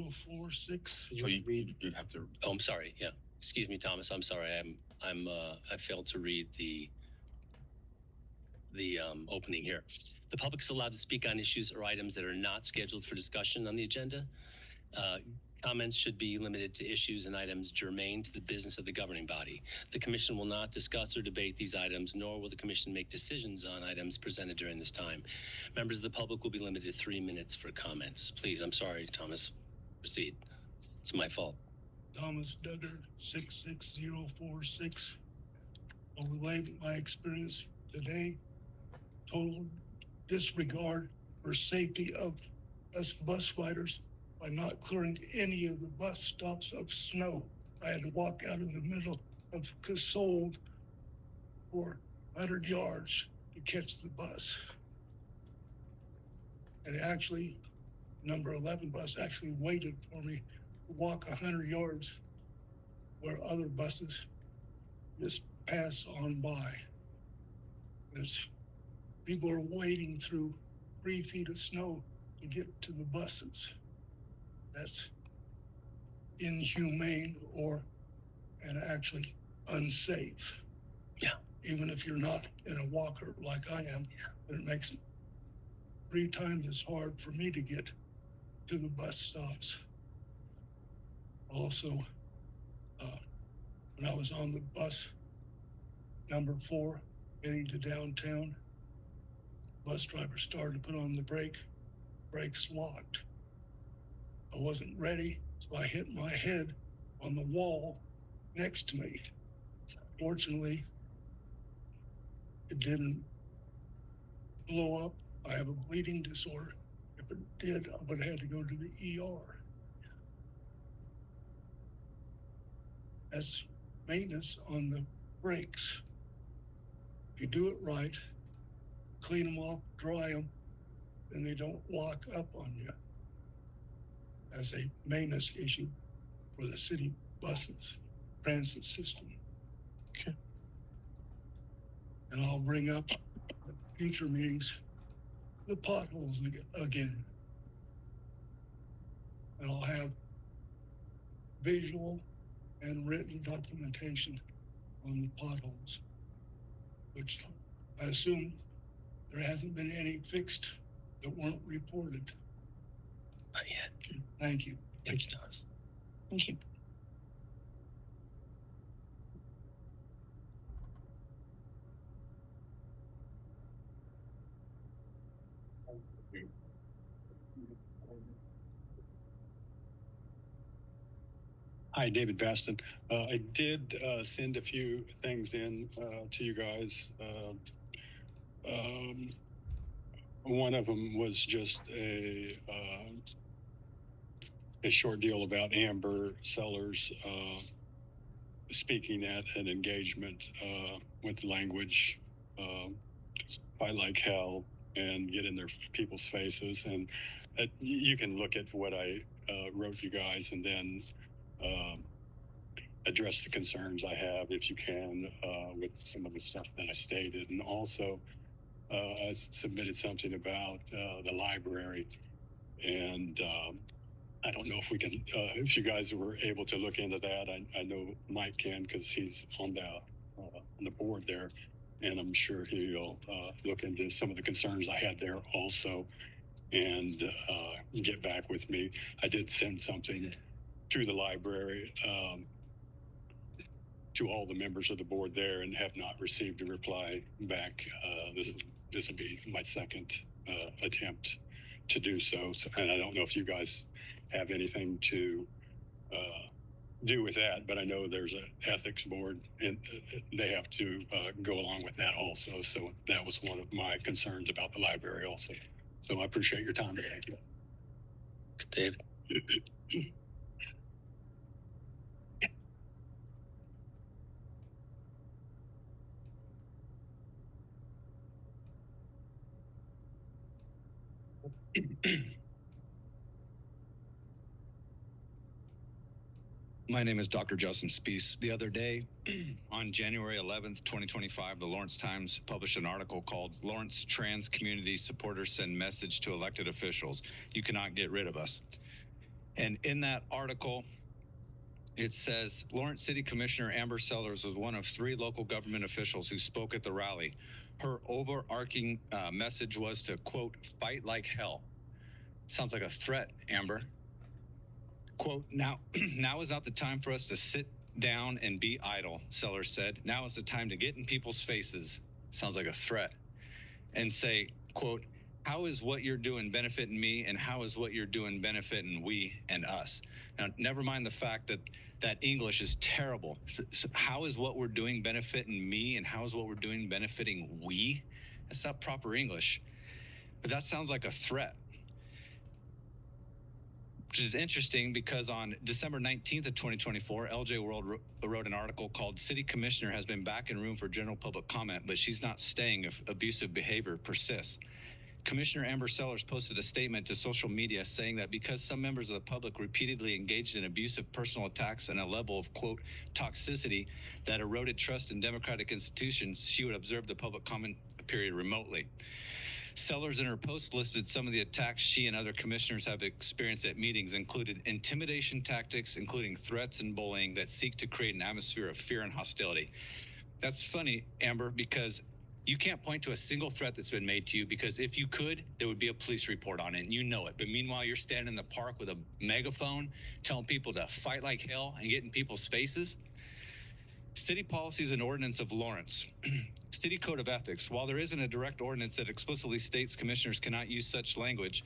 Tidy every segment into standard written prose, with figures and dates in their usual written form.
046. You have to. Oh, I'm sorry. Yeah. Excuse me, Thomas. I'm sorry. I failed to read the opening here. The public is allowed to speak on issues or items that are not scheduled for discussion on the agenda. Comments should be limited to issues and items germane to the business of the governing body. The commission will not discuss or debate these items, nor will the commission make decisions on items presented during this time. Members of the public will be limited to 3 minutes for comments. Please, I'm sorry, Thomas. Proceed. It's my fault. Thomas Duggar, 66046. I'll relay my experience today. Total disregard for safety of us bus riders by not clearing any of the bus stops of snow. I had to walk out in the middle of Casold for 100 yards to catch the bus. And actually, number 11 bus actually waited for me to walk 100 yards where other buses just pass on by. There's people are wading through 3 feet of snow to get to the buses. That's inhumane and actually unsafe. Yeah. Even if you're not in a walker like I am, it makes it 3 times as hard for me to get to the bus stops. Also, when I was on the bus number 4 heading to downtown, bus driver started to put on the brakes locked. I wasn't ready, so I hit my head on the wall next to me. Fortunately, it didn't blow up. I have a bleeding disorder. If it did, I would have had to go to the ER. That's maintenance on the brakes. If you do it right, clean them off, dry them, then they don't lock up on you. As a maintenance issue for the city buses, transit system. Okay. And I'll bring up at future meetings the potholes again. And I'll have visual and written documentation on the potholes, which I assume there hasn't been any fixed that weren't reported. Not yet. Thank you. Thank you, Thomas. Thank you. Hi, David Baston. I did send a few things in to you guys. One of them was just a short deal about Amber Sellers speaking at an engagement with language I like hell and get in their people's faces. And you can look at what I wrote you guys and then address the concerns I have, if you can, with some of the stuff that I stated. And also, I submitted something about the library, and I don't know if we can, if you guys were able to look into that. I know Mike can, because he's on the board there, and I'm sure he'll look into some of the concerns I had there also, and get back with me. I did send something to the library, to all the members of the board there, and have not received a reply back. This will be my second attempt to do so. And I don't know if you guys have anything to do with that, but I know there's an ethics board, and they have to go along with that also. So that was one of my concerns about the library also. So I appreciate your time. Thank you. David. My name is Dr. Justin Spees. The other day, on January 11th, 2025, the Lawrence Times published an article called "Lawrence Trans Community Supporters Send Message to Elected Officials. You Cannot Get Rid of Us." And in that article, it says Lawrence City Commissioner Amber Sellers was one of 3 local government officials who spoke at the rally. Her overarching message was to, quote, fight like hell. Sounds like a threat, Amber. Quote, now is not the time for us to sit down and be idle, Sellers said. Now is the time to get in people's faces. Sounds like a threat. And say, quote, how is what you're doing benefiting me, and how is what you're doing benefiting we and us? Now, never mind the fact that that English is terrible. So how is what we're doing benefiting me, and how is what we're doing benefiting we? That's not proper English. But that sounds like a threat. Which is interesting because on December 19th of 2024, LJ World wrote an article called City Commissioner has been back in room for general public comment, but she's not staying if abusive behavior persists. Commissioner Amber Sellers posted a statement to social media saying that because some members of the public repeatedly engaged in abusive personal attacks and a level of, quote, toxicity that eroded trust in democratic institutions, she would observe the public comment period remotely. Sellers in her post listed some of the attacks she and other commissioners have experienced at meetings, included intimidation tactics, including threats and bullying that seek to create an atmosphere of fear and hostility. That's funny, Amber, because you can't point to a single threat that's been made to you, because if you could, there would be a police report on it, and you know it. But meanwhile, you're standing in the park with a megaphone telling people to fight like hell and get in people's faces. City Policies and Ordinance of Lawrence. City Code of Ethics. While there isn't a direct ordinance that explicitly states commissioners cannot use such language,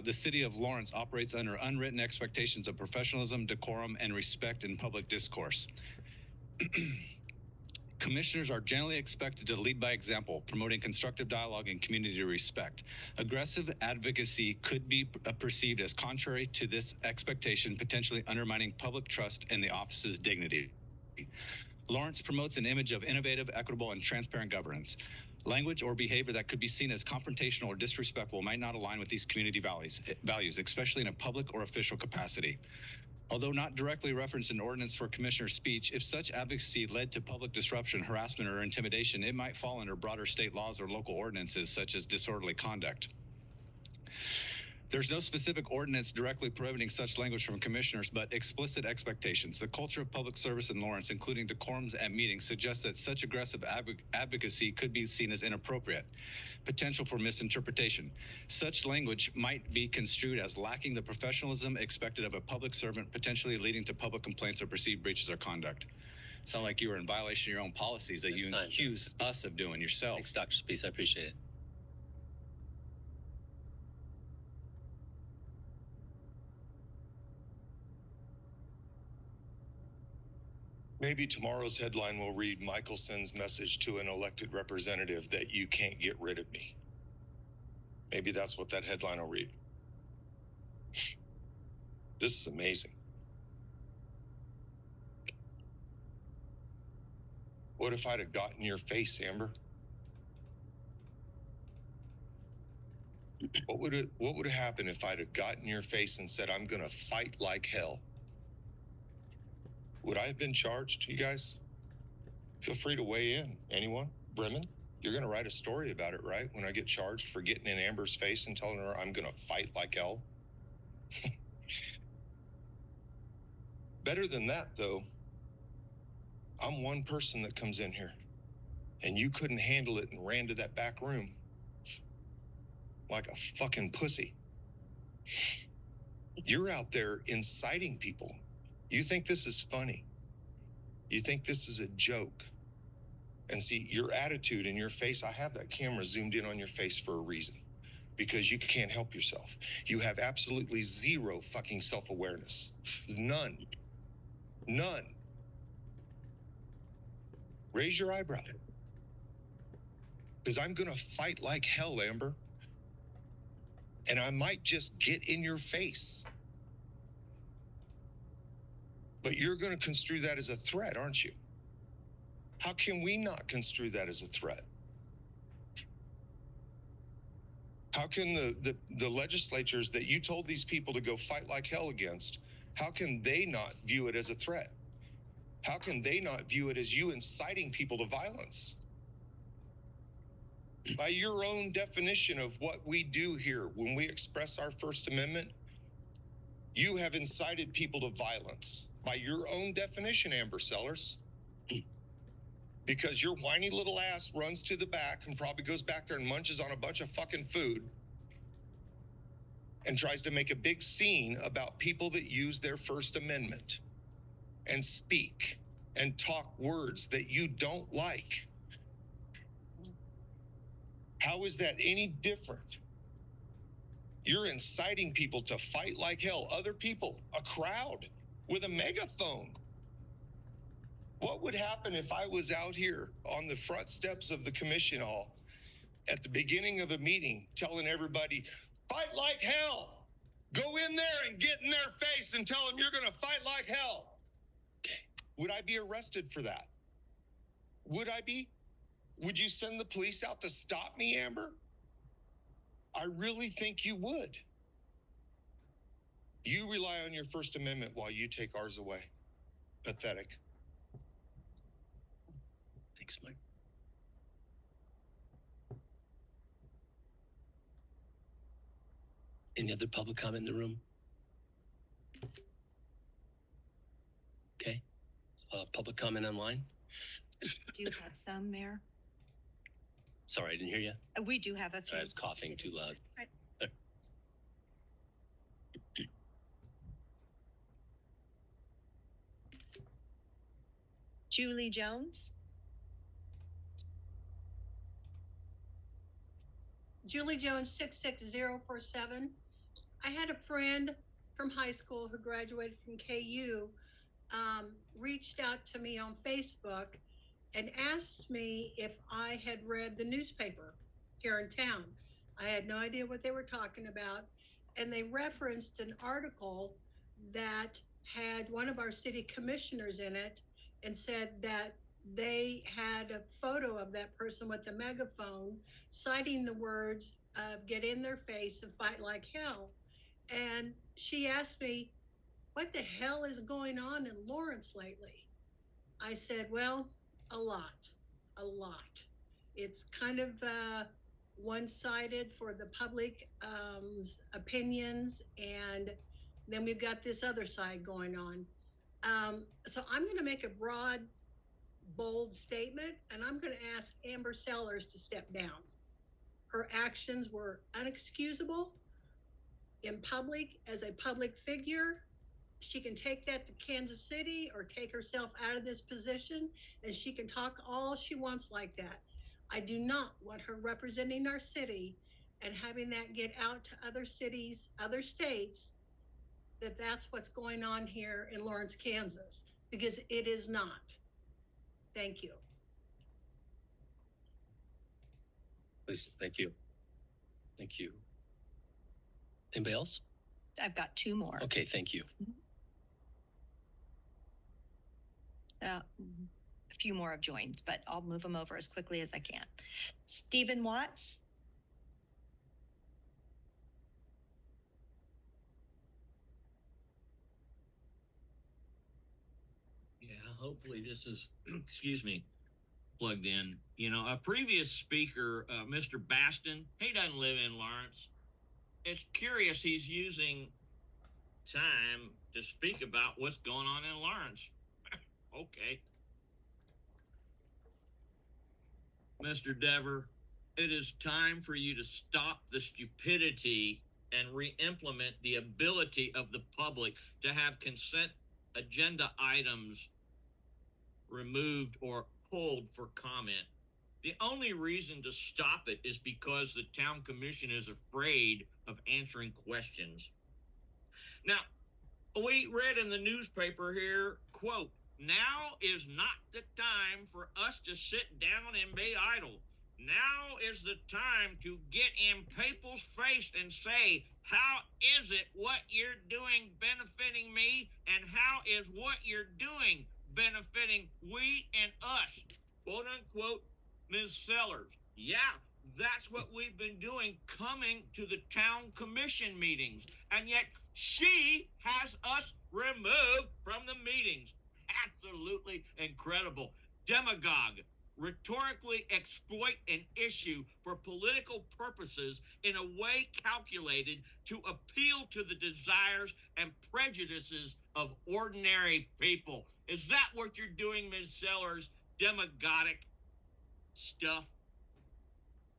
the City of Lawrence operates under unwritten expectations of professionalism, decorum, and respect in public discourse. Commissioners are generally expected to lead by example, promoting constructive dialogue and community respect. Aggressive advocacy could be perceived as contrary to this expectation, potentially undermining public trust and the office's dignity. Lawrence promotes an image of innovative, equitable, and transparent governance. Language or behavior that could be seen as confrontational or disrespectful might not align with these community values, especially in a public or official capacity. Although not directly referenced in ordinance for commissioner speech, if such advocacy led to public disruption, harassment, or intimidation, it might fall under broader state laws or local ordinances such as disorderly conduct. There's no specific ordinance directly prohibiting such language from commissioners, but explicit expectations. The culture of public service in Lawrence, including decorums at meetings, suggests that such aggressive advocacy could be seen as inappropriate. Potential for misinterpretation. Such language might be construed as lacking the professionalism expected of a public servant, potentially leading to public complaints or perceived breaches of conduct. Sound like you were in violation of your own policies that you accuse us of doing yourself. Thanks, Dr. Spees. I appreciate it. Maybe tomorrow's headline will read, Michael sends message to an elected representative that you can't get rid of me. Maybe that's what that headline will read. This is amazing. What if I'd have gotten your face, Amber? What would have happened if I'd have gotten your face and said, I'm gonna fight like hell? Would I have been charged, you guys? Feel free to weigh in. Anyone? Bremen? You're gonna write a story about it, right? When I get charged for getting in Amber's face and telling her I'm gonna fight like hell? Better than that, though. I'm one person that comes in here, and you couldn't handle it and ran to that back room like a fucking pussy. You're out there inciting people. You think this is funny. You think this is a joke. And see, your attitude and your face, I have that camera zoomed in on your face for a reason. Because you can't help yourself. You have absolutely zero fucking self-awareness. None. None. Raise your eyebrow. Because I'm gonna fight like hell, Amber. And I might just get in your face. But you're going to construe that as a threat, aren't you? How can we not construe that as a threat? How can the legislatures that you told these people to go fight like hell against, how can they not view it as a threat? How can they not view it as you inciting people to violence? By your own definition of what we do here when we express our First Amendment, You have incited people to violence by your own definition, Amber Sellers. Because your whiny little ass runs to the back and probably goes back there and munches on a bunch of fucking food and tries to make a big scene about people that use their First Amendment and speak and talk words that you don't like. How is that any different? You're inciting people to fight like hell, other people, a crowd with a megaphone. What would happen if I was out here on the front steps of the commission hall at the beginning of a meeting telling everybody, fight like hell? Go in there and get in their face and tell them you're going to fight like hell. Okay. Would I be arrested for that? Would I be? Would you send the police out to stop me, Amber? I really think you would. You rely on your First Amendment while you take ours away. Pathetic. Thanks, Mike. Any other public comment in the room? Okay. Public comment online? Do you have some, Mayor? Sorry, I didn't hear you. We do have a few. I was coughing too loud. Right. Julie Jones. Julie Jones, 66047. I had a friend from high school who graduated from KU, reached out to me on Facebook and asked me if I had read the newspaper here in town. I had no idea what they were talking about. And they referenced an article that had one of our city commissioners in it and said that they had a photo of that person with the megaphone citing the words of get in their face and fight like hell. And she asked me, what the hell is going on in Lawrence lately? I said, well, a lot. It's kind of one-sided for the public opinions, and then we've got this other side going on. So I'm going to make a broad, bold statement, and I'm going to ask Amber Sellers to step down. Her actions were unexcusable in public as a public figure. She can take that to Kansas City or take herself out of this position, and she can talk all she wants like that. I do not want her representing our city and having that get out to other cities, other states, that that's what's going on here in Lawrence, Kansas, because it is not. Thank you. Please, thank you. Thank you. Anybody else? I've got two more. Okay, thank you. A few more have joined, but I'll move them over as quickly as I can. Stephen Watts. Yeah, hopefully this is, excuse me, plugged in. You know, a previous speaker, Mr. Baston, he doesn't live in Lawrence. It's curious he's using time to speak about what's going on in Lawrence. Okay. Mr. Dever, it is time for you to stop the stupidity and re-implement the ability of the public to have consent agenda items removed or pulled for comment. The only reason to stop it is because the town commission is afraid of answering questions. Now, we read in the newspaper here, quote, now is not the time for us to sit down and be idle. Now is the time to get in people's face and say, how is it what you're doing benefiting me, and how is what you're doing benefiting we and us, quote unquote, Ms. Sellers. Yeah, that's what we've been doing, coming to the town commission meetings, and yet she has us removed from the meetings. Absolutely incredible. Demagogue, rhetorically exploit an issue for political purposes in a way calculated to appeal to the desires and prejudices of ordinary people. Is that what you're doing, Ms. Sellers? Demagogic stuff?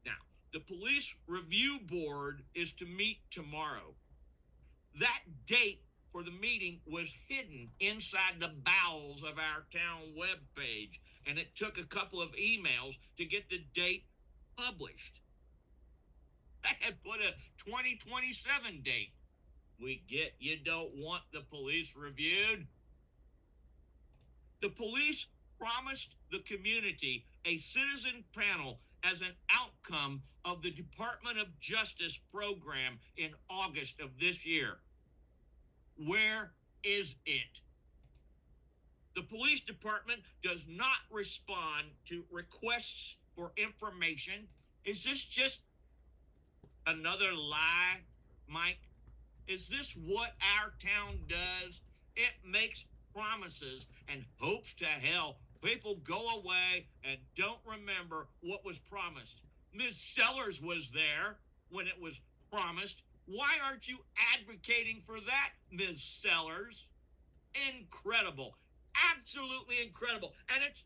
Now, the police review board is to meet tomorrow. That date for the meeting was hidden inside the bowels of our town webpage, and it took a couple of emails to get the date published. I had put a 2027 date. We get you don't want the police reviewed. The police promised the community a citizen panel as an outcome of the Department of Justice program in August of this year. Where is it? The police department does not respond to requests for information. Is this just another lie, Mike? Is this what our town does? It makes promises and hopes to hell people go away and don't remember what was promised. Ms. Sellers was there when it was promised. Why aren't you advocating for that, Ms. Sellers? Incredible. Absolutely incredible. And it's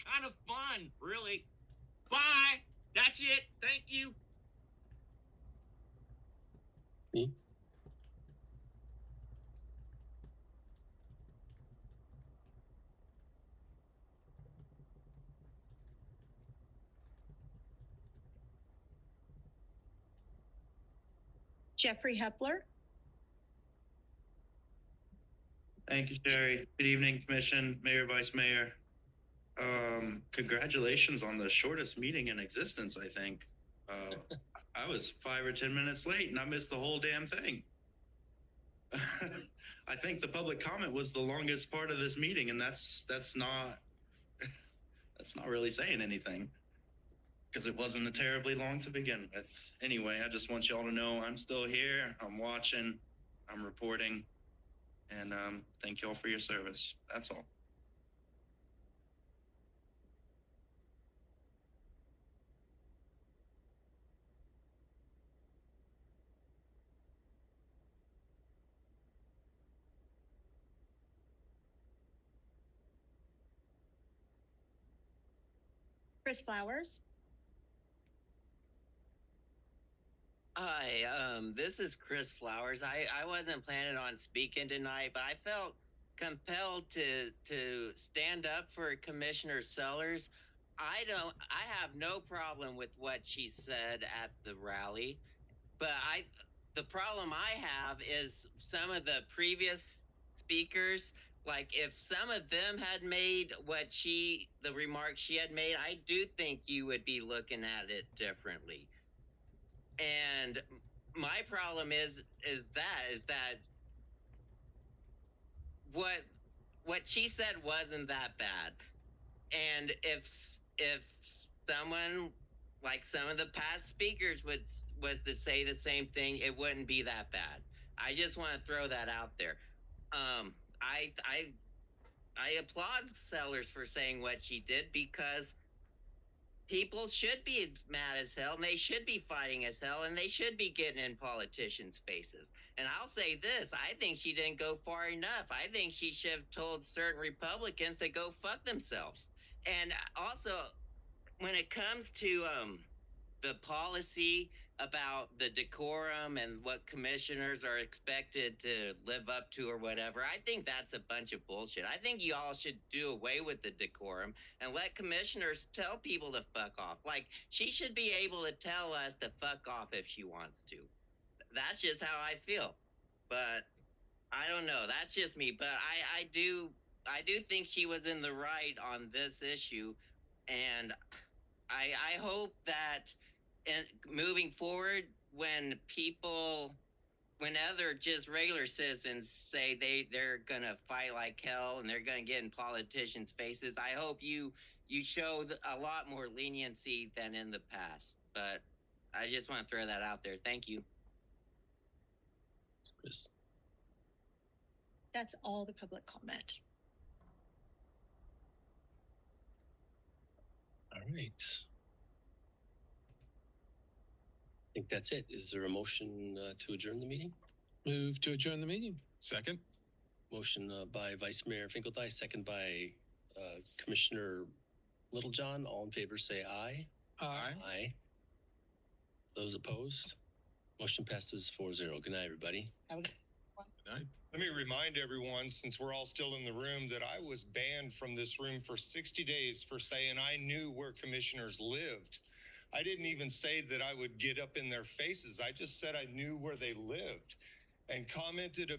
kind of fun, really. Bye. That's it. Thank you. Me? Jeffrey Hepler. Thank you, Sherry. Good evening, Commission, Mayor, Vice Mayor. Congratulations on the shortest meeting in existence, I think. I was 5 or 10 minutes late and I missed the whole damn thing. I think the public comment was the longest part of this meeting, and that's not really saying anything, because it wasn't terribly long to begin with. Anyway, I just want y'all to know I'm still here. I'm watching. I'm reporting. And thank you all for your service. That's all. Chris Flowers. Hi, this is Chris Flowers. I wasn't planning on speaking tonight, but I felt compelled to stand up for Commissioner Sellers. I have no problem with what she said at the rally, but the problem I have is some of the previous speakers. Like, if some of them had made the remarks she had made, I do think you would be looking at it differently. And my problem is that what she said wasn't that bad. And if someone like some of the past speakers was to say the same thing, it wouldn't be that bad. I just want to throw that out there. I applaud Sellers for saying what she did, because people should be mad as hell, and they should be fighting as hell, and they should be getting in politicians' faces. And I'll say this, I think she didn't go far enough. I think she should have told certain Republicans to go fuck themselves. And also, when it comes to the policy about the decorum and what commissioners are expected to live up to or whatever, I think that's a bunch of bullshit. I think you all should do away with the decorum and let commissioners tell people to fuck off. Like, she should be able to tell us to fuck off if she wants to. That's just how I feel. But I don't know. That's just me. But I do think she was in the right on this issue. And I hope that moving forward, when other just regular citizens say they're gonna fight like hell and they're gonna get in politicians' faces, I hope you show a lot more leniency than in the past. But I just want to throw that out there. Thank you. Chris. That's all the public comment. right. I think that's it. Is there a motion to adjourn the meeting? Move to adjourn the meeting. Second? Motion by Vice Mayor Finkelthai, second by Commissioner Littlejohn. All in favor say aye. Aye. Aye. Those opposed? Motion passes 4-0. Good night, everybody. Let me remind everyone, since we're all still in the room, that I was banned from this room for 60 days for saying I knew where commissioners lived. I didn't even say that I would get up in their faces. I just said I knew where they lived and commented